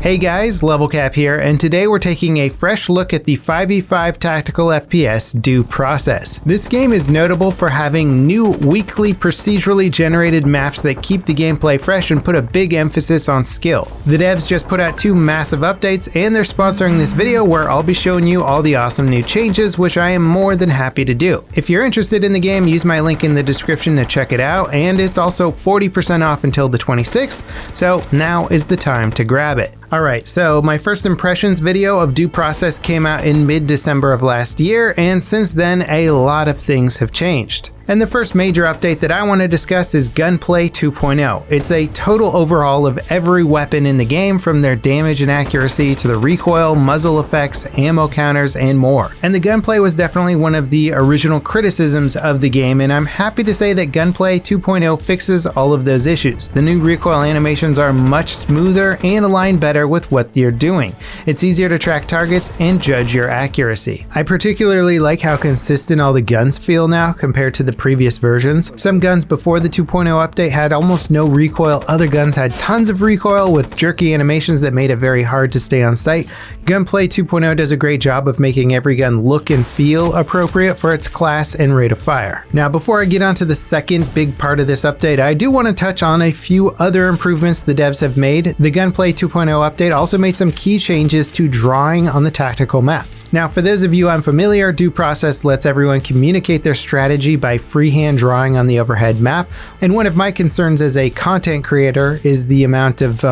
Hey guys, LevelCap here, and today we're taking a fresh look at the 5v5 tactical FPS Due Process. This game is notable for having new weekly procedurally generated maps that keep the gameplay fresh and put a big emphasis on skill. The devs just put out 2 massive updates, and they're sponsoring this video where I'll be showing you all the awesome new changes, which I am more than happy to do. If you're interested in the game, use my link in the description to check it out, and it's also 40% off until the 26th, so now is the time to grab it. Alright, so my first impressions video of Due Process came out in mid-December of last year, and since then a lot of things have changed. And the first major update that I want to discuss is Gunplay 2.0. It's a total overhaul of every weapon in the game, from their damage and accuracy to the recoil, muzzle effects, ammo counters, and more. And the gunplay was definitely one of the original criticisms of the game, and I'm happy to say that Gunplay 2.0 fixes all of those issues. The new recoil animations are much smoother and align better with what you're doing. It's easier to track targets and judge your accuracy. I particularly like how consistent all the guns feel now compared to the previous versions. Some guns before the 2.0 update had almost no recoil, other guns had tons of recoil with jerky animations that made it very hard to stay on sight. Gunplay 2.0 does a great job of making every gun look and feel appropriate for its class and rate of fire. Now, before I get onto the second big part of this update, I do want to touch on a few other improvements the devs have made. The Gunplay 2.0 update also made some key changes to drawing on the tactical map. Now, for those of you unfamiliar, Due Process lets everyone communicate their strategy by freehand drawing on the overhead map, and one of my concerns as a content creator is the amount of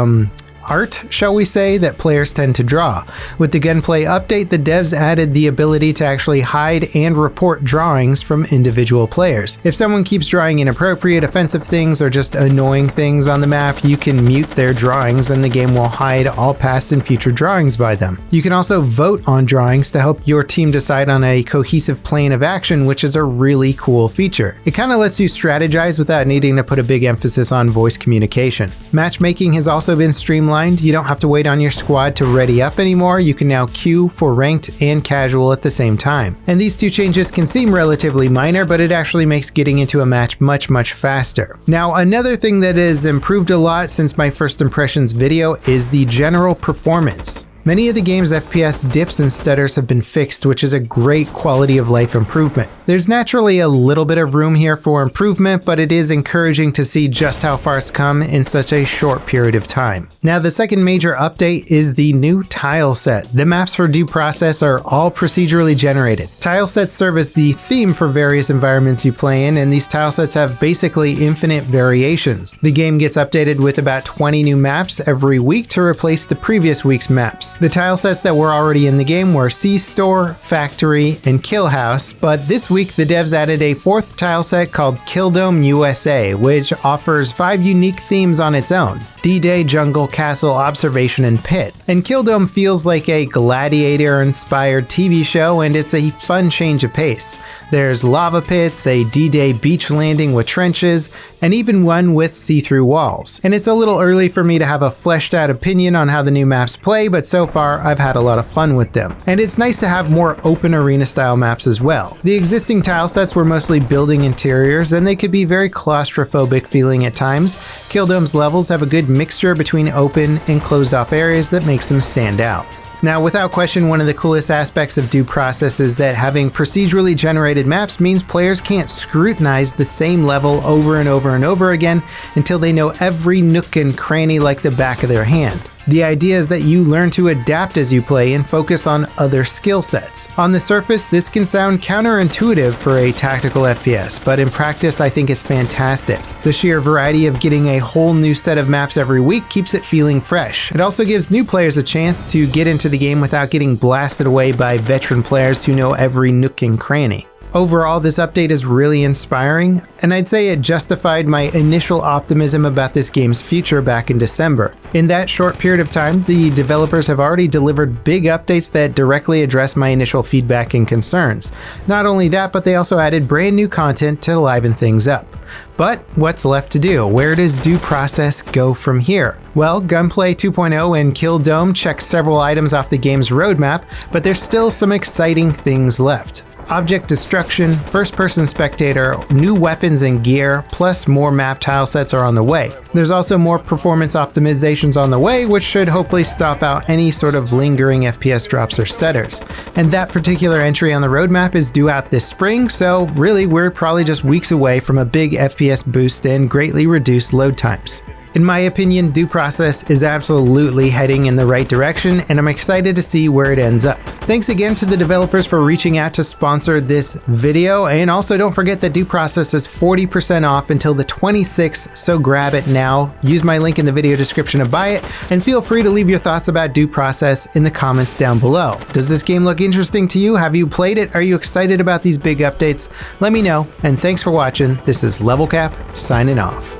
art, shall we say, that players tend to draw. With the Gunplay update, the devs added the ability to actually hide and report drawings from individual players. If someone keeps drawing inappropriate, offensive things, or just annoying things on the map, you can mute their drawings and the game will hide all past and future drawings by them. You can also vote on drawings to help your team decide on a cohesive plan of action, which is a really cool feature. It kind of lets you strategize without needing to put a big emphasis on voice communication. Matchmaking has also been streamlined. You don't have to wait on your squad to ready up anymore. You can now queue for ranked and casual at the same time. And these 2 changes can seem relatively minor, but it actually makes getting into a match much faster. Now, another thing that has improved a lot since my first impressions video is the general performance. Many of the game's FPS dips and stutters have been fixed, which is a great quality of life improvement. There's naturally a little bit of room here for improvement, but it is encouraging to see just how far it's come in such a short period of time. Now, the second major update is the new Tileset. The maps for Due Process are all procedurally generated. Tilesets serve as the theme for various environments you play in, and these tilesets have basically infinite variations. The game gets updated with about 20 new maps every week to replace the previous week's maps. The tilesets that were already in the game were C-Store, Factory, and Kill House, but this week the devs added a 4th tileset called Killdome USA, which offers 5 unique themes on its own: D-Day, Jungle, Castle, Observation, and Pit. And Killdome feels like a Gladiator-inspired TV show, and it's a fun change of pace. There's lava pits, a D-Day beach landing with trenches, and even one with see-through walls. And it's a little early for me to have a fleshed out opinion on how the new maps play, but so far I've had a lot of fun with them. And it's nice to have more open arena style maps as well. The existing tilesets were mostly building interiors, and they could be very claustrophobic feeling at times. Killdome's levels have a good mixture between open and closed off areas that makes them stand out. Now, without question, one of the coolest aspects of Due Process is that having procedurally generated maps means players can't scrutinize the same level over and over again until they know every nook and cranny like the back of their hand. The idea is that you learn to adapt as you play and focus on other skill sets. On the surface, this can sound counterintuitive for a tactical FPS, but in practice I think it's fantastic. The sheer variety of getting a whole new set of maps every week keeps it feeling fresh. It also gives new players a chance to get into the game without getting blasted away by veteran players who know every nook and cranny. Overall, this update is really inspiring, and I'd say it justified my initial optimism about this game's future back in December. In that short period of time, the developers have already delivered big updates that directly address my initial feedback and concerns. Not only that, but they also added brand new content to liven things up. But what's left to do? Where does Due Process go from here? Well, Gunplay 2.0 and Killdome check several items off the game's roadmap, but there's still some exciting things left. object destruction, first-person spectator, new weapons and gear, plus more map tile sets are on the way. There's also more performance optimizations on the way, which should hopefully stop out any sort of lingering FPS drops or stutters. And that particular entry on the roadmap is due out this spring, so really we're probably just weeks away from a big FPS boost and greatly reduced load times. In my opinion, Due Process is absolutely heading in the right direction, and I'm excited to see where it ends up. Thanks again to the developers for reaching out to sponsor this video, and also don't forget that Due Process is 40% off until the 26th, so grab it now. Use my link in the video description to buy it, and feel free to leave your thoughts about Due Process in the comments down below. Does this game look interesting to you? Have you played it? Are you excited about these big updates? Let me know, and thanks for watching. This is LevelCap, signing off.